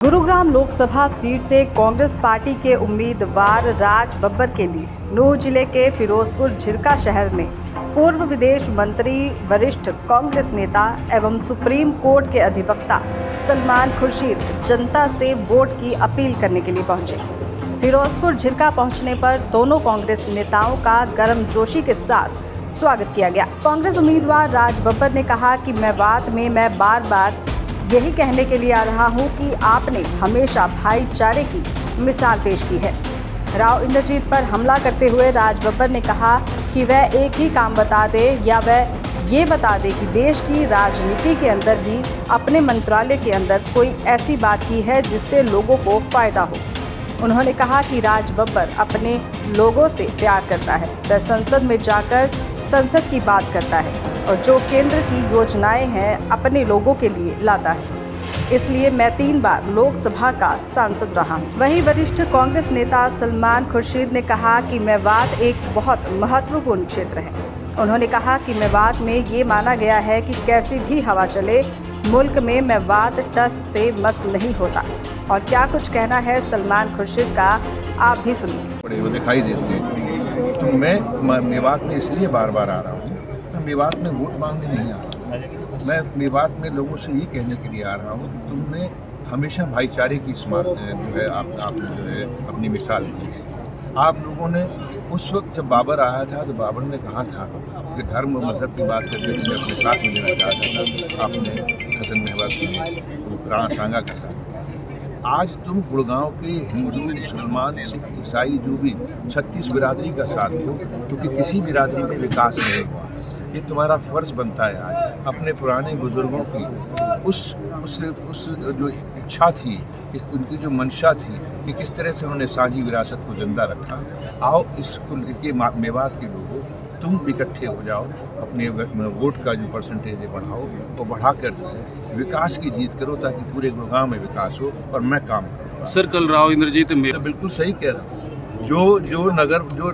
Gurugram Lok Sabha seat से Congress party के उम्मीदवार राज बब्बर के लिए नूंह जिले के फिरोजपुर झिरका शहर में पूर्व विदेश मंत्री, वरिष्ठ कांग्रेस नेता एवं सुप्रीम कोर्ट के अधिवक्ता सलमान खुर्शीद जनता से वोट की अपील करने के लिए पहुंचे। फिरोजपुर झिरका पहुंचने पर दोनों कांग्रेस नेताओं का गर्मजोशी के साथ स्वागत किया गया। कांग्रेस उम्मीदवार राज बब्बर ने कहा कि मेवात में मैं बार बार यही कहने के लिए आ रहा हूं कि आपने हमेशा भाईचारे की मिसाल पेश की है। राव इंद्रजीत पर हमला करते हुए राज बब्बर ने कहा कि वह एक ही काम बता दे या वह ये बता दे कि देश की राजनीति के अंदर भी अपने मंत्रालय के अंदर कोई ऐसी बात की है जिससे लोगों को फायदा हो। उन्होंने कहा कि राज बब्बर अपने लोगों से प्यार करता है, वह संसद में जाकर संसद की बात करता है और जो केंद्र की योजनाएं हैं अपने लोगों के लिए लाता है। इसलिए मैं 3 बार लोकसभा का सांसद रहा हूं। वहीं वरिष्ठ कांग्रेस नेता सलमान खुर्शीद ने कहा कि मेवात एक बहुत महत्वपूर्ण क्षेत्र है। उन्होंने कहा कि मेवात में ये माना गया है कि कैसी भी हवा चले, मुल्क में मेवात टस से मस नहीं होता। और क्या कुछ कहना है सलमान खुर्शीद का, आप भी सुनिए। वो दिखाई देते हैं तो मैं मेवात में इसलिए बार बार आ रहा हूँ। मैं मेवात में वोट मांगने नहीं आ रहा। मैं मेवात में लोगों से ये कहने के लिए आ रहा हूँ कि तुमने हमेशा भाईचारे की जो है आपने जो है अपनी मिसाल दी है। आप लोगों ने उस वक्त जब बाबर आया था तो बाबर ने कहा था कि धर्म और मज़हब की बात करके तुम्हें अपने साथ में लेना चाहता था। आपने हसन महबूब की राणा सांगा का साथ। आज तुम गुड़गांव के हिंदू, मुसलमान, सिख, ईसाई जो भी 36 बिरादरी का साथ हो, क्योंकि किसी बिरादरी में विकास नहीं हुआ। ये तुम्हारा फ़र्ज़ बनता है आज अपने पुराने बुज़ुर्गों की उस जो इच्छा थी, उनकी जो मंशा थी कि किस तरह से उन्होंने साझी विरासत को ज़िंदा रखा। आओ इसको लेके मेवात के लोगों तुम इकट्ठे हो जाओ, अपने वोट का जो परसेंटेज है बढ़ाओ तो बढ़ाकर विकास की जीत करो ताकि पूरे गुड़गांव में विकास हो और मैं काम करूँ। सर, कल राव इंद्रजीत बिल्कुल सही कह रहा हूँ। जो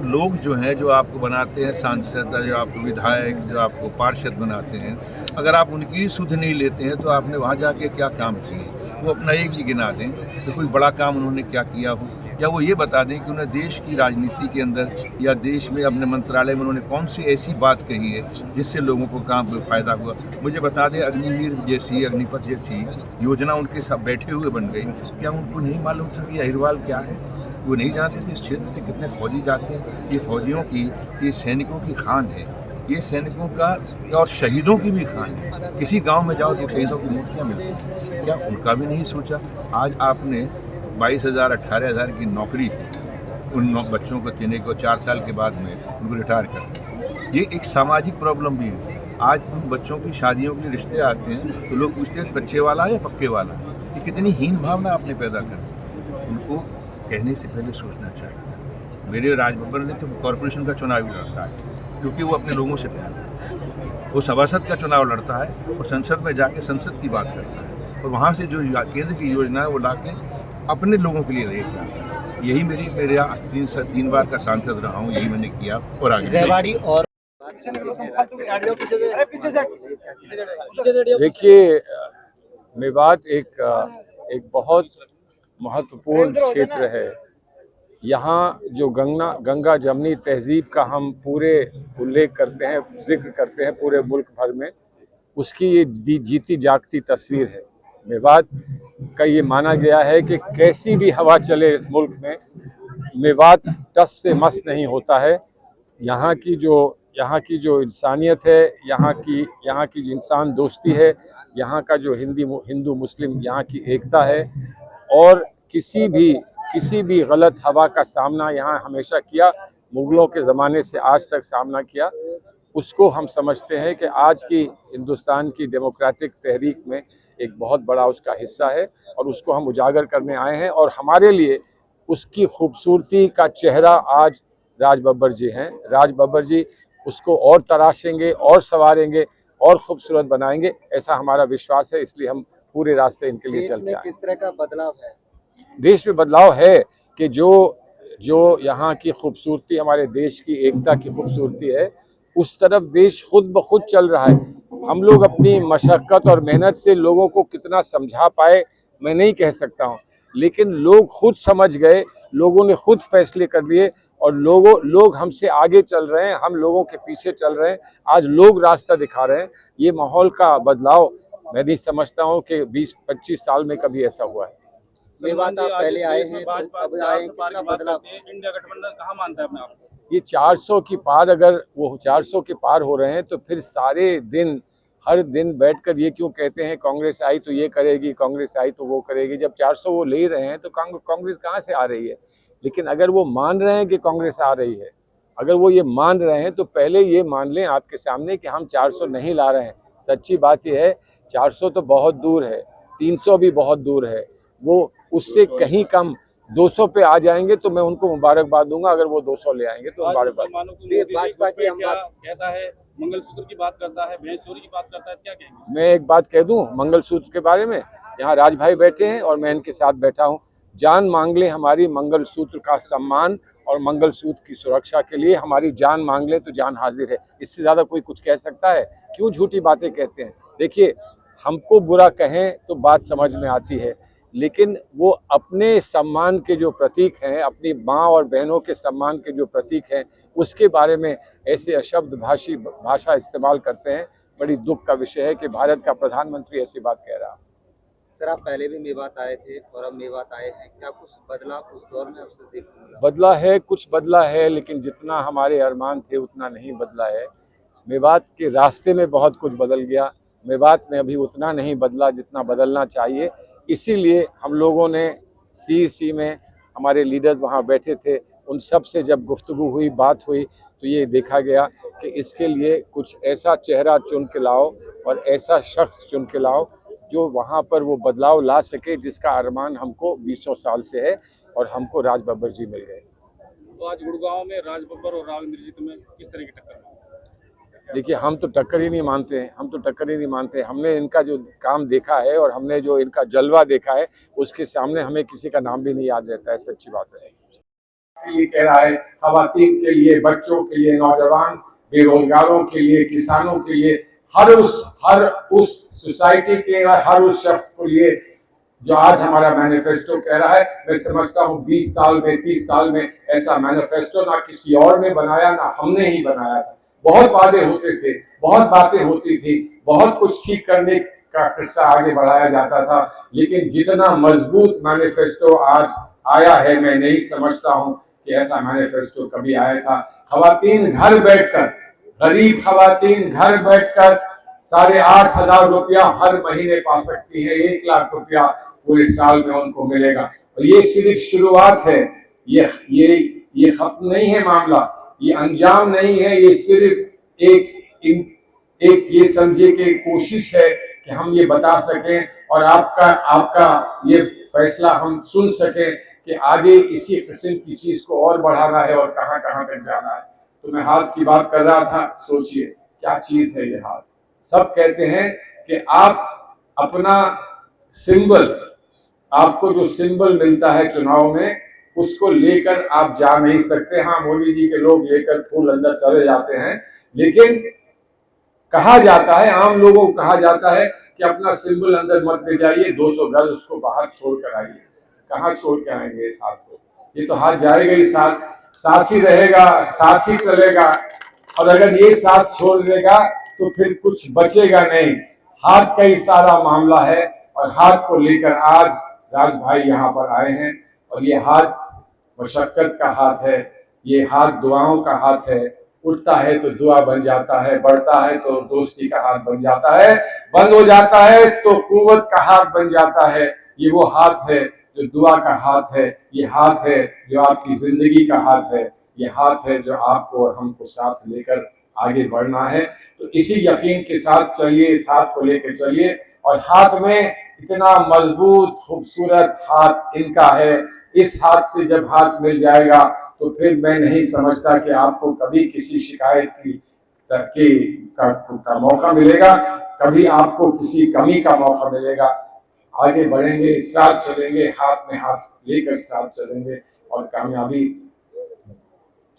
लोग जो हैं जो आपको बनाते हैं सांसद, जो आपको विधायक, जो आपको पार्षद बनाते हैं, अगर आप उनकी सुध नहीं लेते हैं तो आपने वहाँ जाके क्या काम किए। वो अपना एक ही गिना दें तो कोई बड़ा काम उन्होंने क्या किया हो, या वो ये बता दें कि उन्हें देश की राजनीति के अंदर या देश में अपने मंत्रालय में उन्होंने कौन सी ऐसी बात कही है जिससे लोगों को काम को फ़ायदा हुआ। मुझे बता दें अग्निवीर जैसी, अग्निपथ जैसी योजना उनके साथ बैठे हुए बन गई। क्या उनको नहीं मालूम था कि अहिरवाल क्या है? वो नहीं जानते थे इस क्षेत्र से कितने फौजी जाते हैं। ये फौजियों की, ये सैनिकों की खान है, ये सैनिकों का और शहीदों की भी खान है। किसी गांव में जाओ तो शहीदों की मूर्तियाँ मिलती हैं, क्या उनका भी नहीं सोचा? आज आपने 22,000 18,000 की नौकरी उन बच्चों को देने को 4 साल के बाद में उनको रिटायर कर। ये एक सामाजिक प्रॉब्लम भी है। आज उन बच्चों की शादियों के रिश्ते आते हैं तो लोग पूछते हैं कच्चे वाला या पक्के वाला। ये कितनी हीन भावना आपने पैदा कर। उनको कहने से पहले सोचना चाहिए था। मेरे राज बब्बर ने तो कॉरपोरेशन का चुनाव भी लड़ता है क्योंकि वो अपने लोगों से प्यार करता है। वो सभासद का चुनाव लड़ता है और संसद में जाके संसद की बात करता है और वहाँ से जो केंद्र की योजना है वो ला के अपने लोगों के लिए लेके आता है। यही मेरे 3 बार का सांसद रहा हूँ, यही मैंने किया और आगे। और देखिए, मेवात एक बहुत महत्वपूर्ण क्षेत्र है। यहाँ जो गंगा जमनी तहजीब का हम पूरे उल्लेख करते हैं, जिक्र करते हैं पूरे मुल्क भर में, उसकी ये जीती जागती तस्वीर है। मेवात का ये माना गया है कि कैसी भी हवा चले इस मुल्क में, मेवात टस से मस नहीं होता है। यहाँ की जो इंसानियत है, यहाँ की जो इंसान दोस्ती है, यहाँ का जो हिंदू मुस्लिम यहाँ की एकता है, और किसी भी गलत हवा का सामना यहाँ हमेशा किया, मुगलों के ज़माने से आज तक सामना किया। उसको हम समझते हैं कि आज की हिंदुस्तान की डेमोक्रेटिक तहरीक में एक बहुत बड़ा उसका हिस्सा है और उसको हम उजागर करने आए हैं। और हमारे लिए उसकी खूबसूरती का चेहरा आज राज बब्बर जी हैं। राज बब्बर जी उसको और तराशेंगे और संवारेंगे और खूबसूरत बनाएंगे, ऐसा हमारा विश्वास है। इसलिए हम पूरे रास्ते इनके लिए चलते हैं। किस तरह का बदलाव है देश में? बदलाव है कि जो यहाँ की खूबसूरती, हमारे देश की एकता की खूबसूरती है, उस तरफ देश खुद ब खुद चल रहा है। हम लोग अपनी मशक्क़त और मेहनत से लोगों को कितना समझा पाए, मैं नहीं कह सकता हूँ, लेकिन लोग खुद समझ गए, लोगों ने खुद फैसले कर लिए और लोग हमसे आगे चल रहे हैं, हम लोगों के पीछे चल रहे हैं। आज लोग रास्ता दिखा रहे हैं। ये माहौल का बदलाव मैं नहीं समझता हूँ कि 20-25 साल में कभी ऐसा हुआ है। मेवात आप पहले आए हैं तो अब आए हैं, कितना बदलाव? इंडिया गठबंधन कहाँ मानता है अपने आप को? ये 400 की पार, अगर वो 400 के पार हो रहे हैं तो फिर सारे दिन हर दिन बैठकर ये क्यों कहते हैं कांग्रेस आई तो ये करेगी, कांग्रेस आई तो वो करेगी। जब 400 वो ले रहे हैं तो कांग्रेस कहाँ से आ रही है? लेकिन अगर वो मान रहे हैं कि कांग्रेस आ रही है, अगर वो ये मान रहे हैं तो पहले ये मान लें आपके सामने कि हम 400 नहीं ला रहे हैं। सच्ची बात ये है 400 तो बहुत दूर है, 300 भी बहुत दूर है। वो उससे कहीं कम 200 पे आ जाएंगे तो मैं उनको मुबारकबाद दूंगा। अगर वो 200 ले आएंगे तो मुबारकबाद। भाजपा की हम बात कहता है, मंगलसूत्र की बात करता है, भैंस चोरी की बात करता है, क्या कहेंगे? मैं एक बात कह दूं मंगलसूत्र के बारे में, यहाँ राज भाई बैठे हैं और मैं इनके साथ बैठा हूँ। जान मांग ले हमारी मंगलसूत्र का सम्मान और मंगलसूत्र की सुरक्षा के लिए हमारी जान मांग ले तो जान हाजिर है। इससे ज़्यादा कोई कुछ कह सकता है? क्यों झूठी बातें कहते हैं? देखिए, हमको बुरा कहें तो बात समझ में आती है, लेकिन वो अपने सम्मान के जो प्रतीक हैं, अपनी माँ और बहनों के सम्मान के जो प्रतीक हैं, उसके बारे में ऐसे अशब्द भाषा इस्तेमाल करते हैं। बड़ी दुख का विषय है कि भारत का प्रधानमंत्री ऐसी बात कह रहा है। सर, आप पहले भी मेवात आए थे और अब मेवात आए हैं, क्या कुछ बदला उस दौर में आपसे देखने को मिला? बदला है, कुछ बदला है, लेकिन जितना हमारे अरमान थे उतना नहीं बदला है। मेवात के रास्ते में बहुत कुछ बदल गया, मेवात में अभी उतना नहीं बदला जितना बदलना चाहिए। इसीलिए हम लोगों ने CEC में हमारे लीडर्स वहाँ बैठे थे, उन सब से जब गुफ्तगू हुई, बात हुई, तो ये देखा गया कि इसके लिए कुछ ऐसा चेहरा चुन के लाओ और ऐसा शख्स चुन के लाओ जो वहाँ पर वो बदलाव ला सके जिसका अरमान हमको 20 साल से है, और हमको राज बब्बर जी मिल गए। तो आज गुड़गांव में राज बब्बर और राव इंद्रजीत में किस तरह की टक्कर? देखिए, हम तो टक्कर ही नहीं मानते हैं, हम तो टक्कर ही नहीं मानते। हमने इनका जो काम देखा है और हमने जो इनका जलवा देखा है, उसके सामने हमें किसी का नाम भी नहीं याद रहता है। सच्ची बात है। ये कह रहा है खवातीन के लिए, बच्चों के लिए, नौजवान बेरोजगारों के लिए, किसानों के लिए, हर उस सोसाइटी के हर उस शख्स को लिए जो आज हमारा मैनिफेस्टो कह रहा है। मैं समझता हूँ 20 साल में, 30 साल में ऐसा मैनिफेस्टो ना किसी और ने बनाया, ना हमने ही बनाया था। बहुत वादे होते थे, बहुत बातें होती थी, बहुत कुछ ठीक करने का किस्सा आगे बढ़ाया जाता था, लेकिन जितना मजबूत मैनिफेस्टो आज आया है, मैं नहीं समझता हूं कि ऐसा मैनिफेस्टो कभी आया था। खवातीन घर बैठकर, गरीब खवातीन घर बैठकर 8,500 रुपया हर महीने पा सकती है। 1 लाख रुपया पूरे साल में उनको मिलेगा। और ये सिर्फ शुरुआत है, ये खत्म नहीं है मामला, ये अंजाम नहीं है। ये सिर्फ एक ये समझे कि कोशिश है कि हम ये बता सकें और आपका ये फैसला हम सुन सकें कि आगे इसी किस्म की चीज को और बढ़ाना है और कहां कहां तक जाना है। तो मैं हाथ की बात कर रहा था, सोचिए क्या चीज है ये हाथ। सब कहते हैं कि आप अपना सिंबल, आपको जो सिंबल मिलता है चुनाव में, उसको लेकर आप जा नहीं सकते। हाँ, मोदी जी के लोग लेकर फूल अंदर चले जाते हैं, लेकिन कहा जाता है, आम लोगों को कहा जाता है कि अपना सिंबल अंदर मत ले जाइए, 200 गज उसको बाहर छोड़ कर आइए। कहाँ छोड़ के आएंगे इस हाथ को? ये तो हाथ जाएगा ही, साथ ही रहेगा, साथ ही चलेगा। और अगर ये साथ छोड़ देगा तो फिर कुछ बचेगा नहीं। हाथ का ही सारा मामला है और हाथ को लेकर आज राज भाई यहाँ पर आए हैं। और ये हाथ मशक्कत का हाथ है, ये हाथ दुआओं का हाथ है। उठता है तो दुआ बन जाता है, बढ़ता है तो दोस्ती का हाथ बन जाता है, बंद हो जाता है तो कुव्वत का हाथ बन जाता है। ये वो हाथ है जो दुआ का हाथ है, ये हाथ है जो आपकी जिंदगी का हाथ है, ये हाथ है जो आपको और हमको साथ लेकर आगे बढ़ना है। तो इसी यकीन के साथ चलिए, इस हाथ को लेकर चलिए। और हाथ में इतना मजबूत खूबसूरत हाथ इनका है, इस हाथ से जब हाथ मिल जाएगा तो फिर मैं नहीं समझता कि आपको कभी किसी शिकायत का मौका मिलेगा, कभी आपको किसी कमी का मौका मिलेगा। आगे बढ़ेंगे, साथ चलेंगे, हाथ में हाथ लेकर साथ चलेंगे और कामयाबी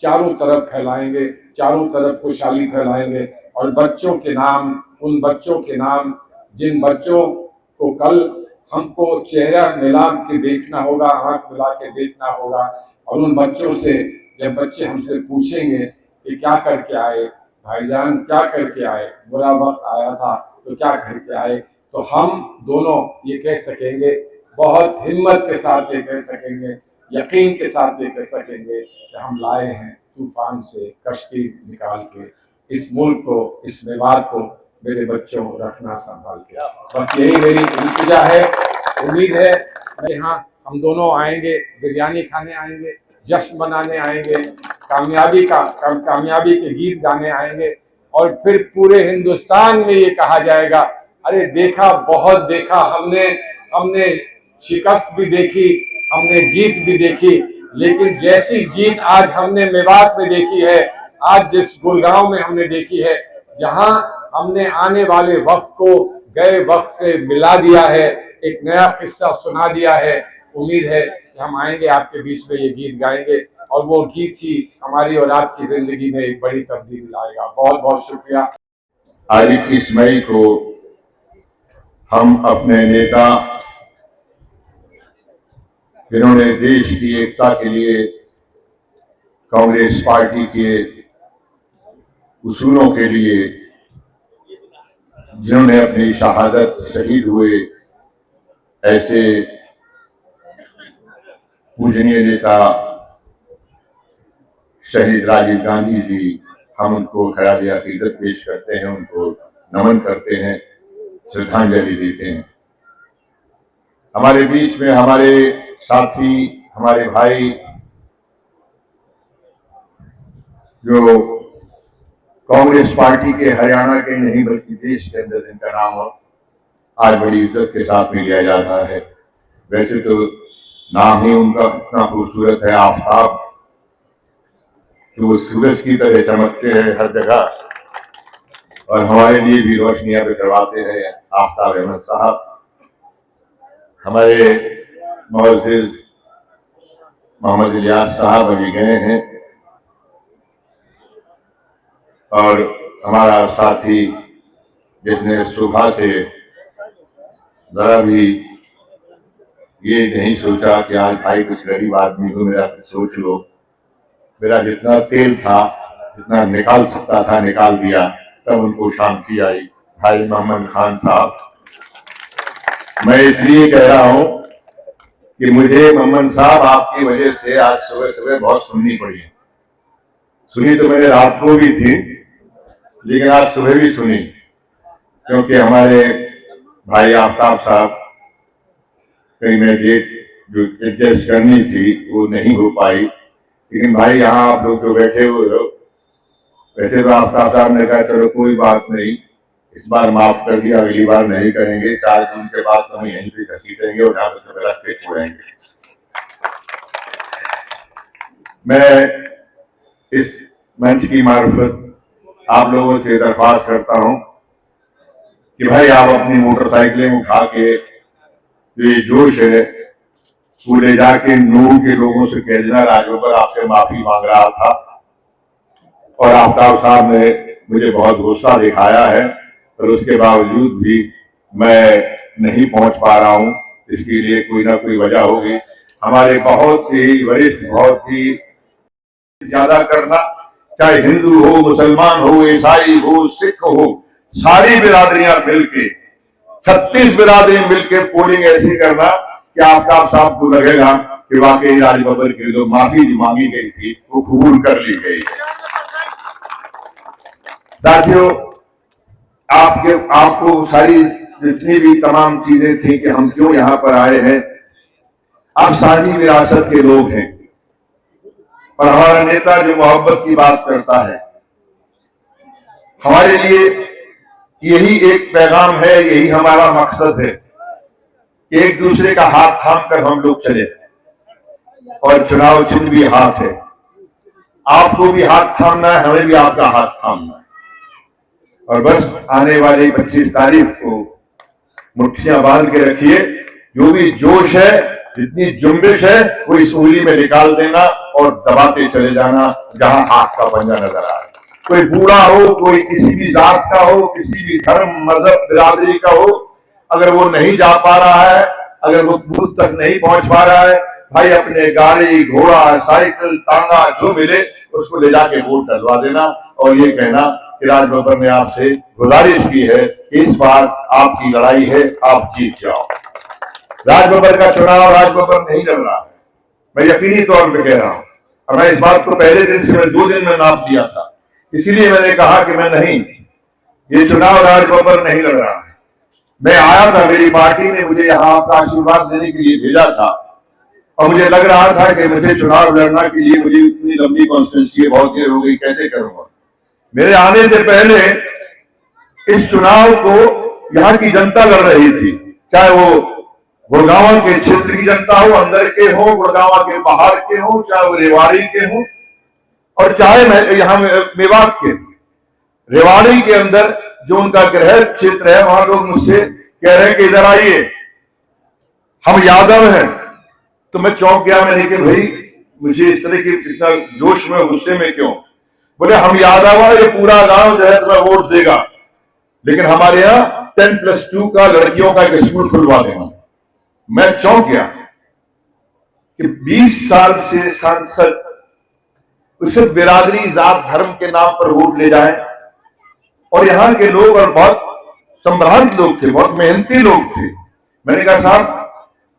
चारों तरफ फैलाएंगे, चारों तरफ खुशहाली फैलाएंगे। और बच्चों के नाम, उन बच्चों के नाम जिन बच्चों को कल हमको चेहरा मिला के देखना होगा, आंख मिला के देखना होगा। और उन बच्चों से, जब बच्चे हमसे पूछेंगे कि क्या करके आए भाईजान, क्या करके आए, बुरा वक्त आया था तो क्या करके आए, तो हम दोनों ये कह सकेंगे, बहुत हिम्मत के साथ ये कह सकेंगे, यकीन के साथ ये कह सकेंगे कि हम लाए हैं तूफान से कश्ती निकाल के इस मुल्क को, इस मेवात को मेरे बच्चों रखना संभाल के। बस यही मेरी इल्तिजा है। उम्मीद है यहाँ हम दोनों आएंगे, बिरयानी खाने आएंगे, जश्न मनाने आएंगे, कामयाबी के गीत गाने आएंगे, और फिर पूरे हिंदुस्तान में ये कहा जाएगा, अरे देखा, बहुत देखा हमने शिकस्त भी देखी, हमने जीत भी देखी, लेकिन जैसी जीत आज हमने मेवात में देखी है, आज जिस गुड़गांव में हमने देखी है, जहां हमने आने वाले वक्त को गए वक्त से मिला दिया है, एक नया किस्सा सुना दिया है। उम्मीद है कि हम आएंगे, आपके बीच में ये गीत गाएंगे, और वो गीत ही हमारी और आपकी जिंदगी में एक बड़ी तब्दीली लाएगा। बहुत बहुत शुक्रिया। आज 21 मई को हम अपने नेता, जिन्होंने देश की एकता के लिए कांग्रेस पार्टी के उसूलों के लिए, जिन्होंने अपनी शहादत शहीद हुए, ऐसे पूजनीय नेता शहीद राजीव गांधी जी, हम उनको खराज अकीदत पेश करते हैं, उनको नमन करते हैं, श्रद्धांजलि देते हैं। हमारे बीच में हमारे साथी, हमारे भाई, जो कांग्रेस पार्टी के हरियाणा के नहीं बल्कि देश के अंदर जिनका नाम आज बड़ी इज्जत के साथ में लिया जाता है। वैसे तो नाम ही उनका इतना खूबसूरत है, आफताब, तो वो सूरज की तरह चमकते हैं हर जगह, और हमारे लिए भी रोशनियां बिखरवाते हैं आफताब अहमद साहब। हमारे मुअज़्ज़िज़ मोहम्मद इलियास साहब अभी गए हैं, और हमारा साथी जिसने सुबह से जरा भी ये नहीं सोचा कि आज भाई कुछ गरीब आदमी हो, मेरा कुछ सोच लो, मेरा जितना तेल था, जितना निकाल सकता था निकाल दिया, तब उनको शांति आई। भाई मोहम्मद खान साहब, मैं इसलिए कह रहा हूं कि मुझे मोहम्मद साहब आपकी वजह से आज सुबह सुबह बहुत सुननी पड़ी है। सुनी तो मैंने रात को भी थी, लेकिन आज सुबह भी सुनी, क्योंकि हमारे भाई आफ्ताब साहब कहीं मैं डेट जो एडजस्ट करनी थी वो नहीं हो पाई। लेकिन भाई यहाँ आप लोग जो बैठे हुए हो, वैसे तो आफ्ताब साहब ने कहा चलो कोई बात नहीं, इस बार माफ कर दिया, अगली बार नहीं करेंगे, 4 दिन के बाद तो हम यहीं पे घसीटेंगे और यहाँ पे रख के छोड़ेंगे। मैं इस मंच की मार्फत आप लोगों से दरख्वास्त करता हूं कि भाई आप अपनी मोटरसाइकिलें उठा के जो ये जोश है वो ले जाके नूर के लोगों से कह देना राजबब्बर आपसे माफी मांग रहा था, और आफ्ताब साहब ने मुझे बहुत गुस्सा दिखाया है, पर उसके बावजूद भी मैं नहीं पहुंच पा रहा हूं। इसके लिए कोई ना कोई वजह होगी। हमारे बहुत ही वरिष्ठ, बहुत ही ज्यादा करना, चाहे हिंदू हो, मुसलमान हो, ईसाई हो, सिख हो, सारी बिरादरियां मिलके, 36 बिरादरी मिलकर पोलिंग ऐसी करना कि आफ्ताब साहब को लगेगा कि वाकई राजबब्बर की जो माफी मांगी गई थी वो कबूल कर ली गई है। साथियों, आपको सारी जितनी भी तमाम चीजें थी कि हम क्यों यहां पर आए हैं, आप साझी विरासत के लोग हैं, और हमारा नेता जो मोहब्बत की बात करता है, हमारे लिए यही एक पैगाम है, यही हमारा मकसद है कि एक दूसरे का हाथ थाम कर हम लोग चले, और चुनाव चिन्ह भी हाथ है। आपको भी हाथ थामना है, हमें भी आपका हाथ थामना है, और बस आने वाली 25 तारीख को मुट्ठियां बांध के रखिए। जो भी जोश है, जितनी जुम्बिश है, वो इस उंगली में निकाल देना और दबाते चले जाना जहां हाथ का पंजा नजर आ रहा है। कोई बूढ़ा हो, कोई किसी भी जात का हो, किसी भी धर्म, मजहब, बिरादरी का हो, अगर वो नहीं जा पा रहा है, अगर वो बूथ तक नहीं पहुंच पा रहा है, भाई अपने गाड़ी घोड़ा साइकिल तांगा जो मिले उसको ले जाके वोट डलवा देना और ये कहना कि राज बब्बर ने आपसे गुजारिश की है कि इस बार आपकी लड़ाई है, आप जीत जाओ। राज बब्बर का चुनाव राज बब्बर नहीं लड़ रहा है, मैं यकीनी तौर पे कह रहा हूं। और मैं इस बात को पहले दिन से मैं 2 दिन में नाप दिया था, इसीलिए मैंने कहा कि मैं नहीं, ये चुनाव राज बब्बर नहीं लड़ रहा है। मैं आया था, मेरी पार्टी ने मुझे यहाँ आपका आशीर्वाद देने के लिए भेजा था और मुझे लग रहा था कि मुझे चुनाव लड़ना के लिए मुझे इतनी लंबी कॉन्स्टिट्यूंसी बहुत देर हो गई, कैसे करूंगा। मेरे आने से पहले इस चुनाव को यहाँ की जनता लड़ रही थी, चाहे वो गुड़गांव के क्षेत्र की जनता हो, अंदर के हो, गुड़गांव के बाहर के हो, चाहे वो रेवाड़ी के हो और चाहे यहाँ मेवात के। रेवाड़ी के अंदर जो उनका गृह क्षेत्र है, वहां लोग मुझसे कह रहे हैं कि इधर आइए, हम यादव हैं। तो मैं चौंक गया, मैंने कि भाई मुझे इस तरह के इतना जोश में गुस्से में क्यों? बोले हम यादव हैं, ये पूरा गांव जो है तुम्हें वोट देगा, लेकिन हमारे यहाँ 10+2 का लड़कियों का एक स्कूल खुलवा देना। मैं चौंक गया कि 20 साल से सांसद उसे बिरादरी जात धर्म के नाम पर वोट ले जाए और यहाँ के लोग और बहुत संभ्रांत लोग थे, बहुत मेहनती लोग थे। मैंने कहा साहब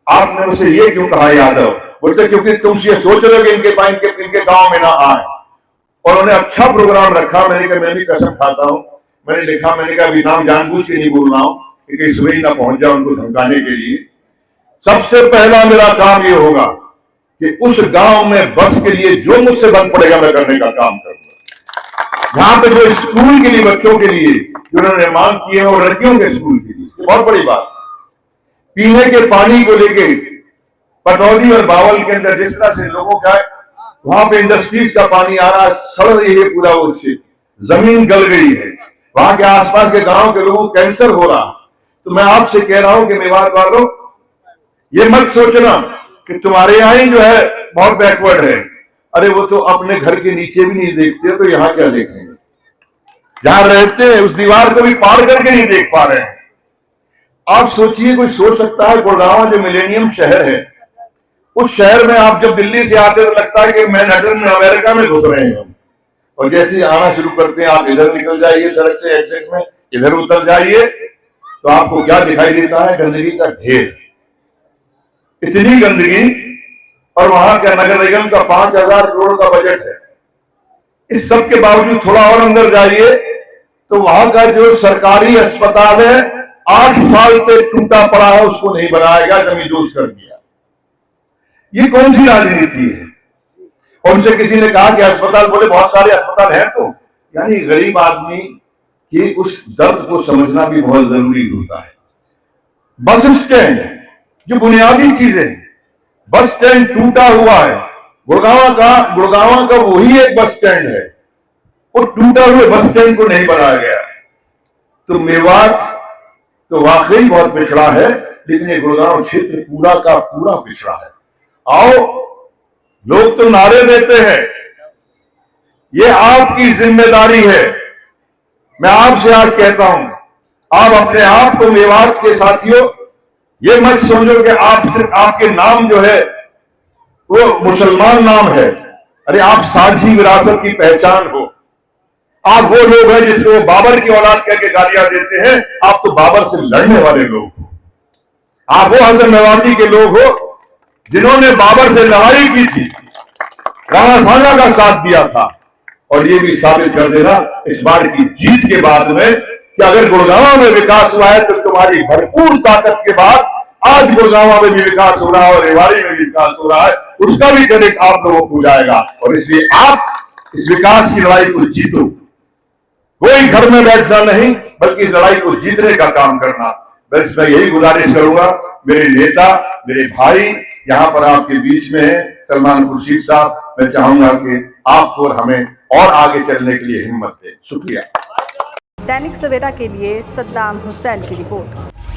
आपने उसे ये क्यों कहा यादव? बोलते क्योंकि तुम ये सोच रहे हो कि इनके गांव में ना आए। और उन्होंने अच्छा प्रोग्राम रखा। मैंने कहा मैं भी कसम खाता हूं, मैंने लिखा, मैंने कहा अभी नाम जानबूझ के नहीं बोल रहा हूं कि कहीं सुबह ही ना पहुंच जाए उनको धमकाने के लिए। सबसे पहला मेरा काम ये होगा कि उस गांव में बस के लिए जो मुझसे बन पड़ेगा मैं करने का काम करूंगा। जहां पे जो स्कूल के लिए बच्चों के लिए जो उन्होंने निर्माण किए और लड़कियों के स्कूल के लिए, बहुत बड़ी बात। पीने के पानी को लेके पटौदी और बावल के अंदर जिस तरह से लोगों का वहां पे इंडस्ट्रीज का पानी आ रहा है, सड़ रही है पूरा वो क्षेत्र, जमीन गल गई है, वहां के आसपास के गांव के लोगों को कैंसर हो रहा। तो मैं आपसे कह रहा हूं कि मेवात वालों, ये मत सोचना कि तुम्हारे यहाँ ही जो है बहुत बैकवर्ड है। अरे वो तो अपने घर के नीचे भी नहीं देखते, तो यहाँ क्या देखेंगे? जहां रहते हैं उस दीवार को भी पार करके नहीं देख पा रहे हैं। आप सोचिए, कोई सोच सकता है गुड़गांव जो मिलेनियम शहर है, उस शहर में आप जब दिल्ली से आते तो लगता है कि मैनहट्टन में अमेरिका में घुस रहे हैं हम। और जैसे ही आना शुरू करते हैं, आप इधर निकल जाइए सड़क से एग्जिट में, इधर उतर जाइए तो आपको क्या दिखाई देता है? गंदगी का ढेर, इतनी गंदगी। और वहां का नगर निगम का 5,000 करोड़ का बजट है। इस सब के बावजूद थोड़ा और अंदर जाइए तो वहां का जो सरकारी अस्पताल है 8 साल से टूटा पड़ा है, उसको नहीं बनाया गया, जमींदोज कर दिया। ये कौन सी राजनीति है? और उनसे किसी ने कहा कि अस्पताल, बोले बहुत सारे अस्पताल हैं। तो यानी गरीब आदमी की उस दर्द को समझना भी बहुत जरूरी होता है। बस स्टैंड जो बुनियादी चीजें, बस स्टैंड टूटा हुआ है। गुड़गांव का वही एक बस स्टैंड है, वो टूटा हुए बस स्टैंड को नहीं बनाया गया। तो मेवात तो वाकई बहुत पिछड़ा है, लेकिन ये गुड़गांव क्षेत्र पूरा का पूरा पिछड़ा है। आओ, लोग तो नारे देते हैं, ये आपकी जिम्मेदारी है। मैं आपसे आज कहता हूं, आप अपने आप को मेवात के साथियों ये मत समझो कि आप सिर्फ आपके नाम जो है वो मुसलमान नाम है। अरे आप साझी विरासत की पहचान हो। आप वो लोग हैं जिसको बाबर की औलाद कह के गालियां देते हैं, आप तो बाबर से लड़ने वाले लोग हो। आप वो हसन नवाजी के लोग हो जिन्होंने बाबर से लड़ाई की थी, राणा सांगा का साथ दिया था। और ये भी साबित कर देना इस बार की जीत के बाद में कि अगर गुड़गांव में विकास हुआ है तो तुम्हारी भरपूर ताकत के बाद आज गुड़गांव में भी विकास हो रहा है और रेवाड़ी में भी विकास हो रहा है, उसका भी क्रेडिट आप लोगों को जाएगा। और इसलिए आप इस विकास की लड़ाई को जीतो, कोई घर में बैठना नहीं, बल्कि इस लड़ाई को जीतने का काम करना। बस मैं यही गुजारिश करूंगा, मेरे नेता, मेरे भाई यहाँ पर आपके बीच में है, सलमान खुर्शीद साहब, मैं चाहूंगा कि आपको और हमें और आगे चलने के लिए हिम्मत दें। शुक्रिया। दैनिक सवेरा के लिए सद्दाम हुसैन की रिपोर्ट।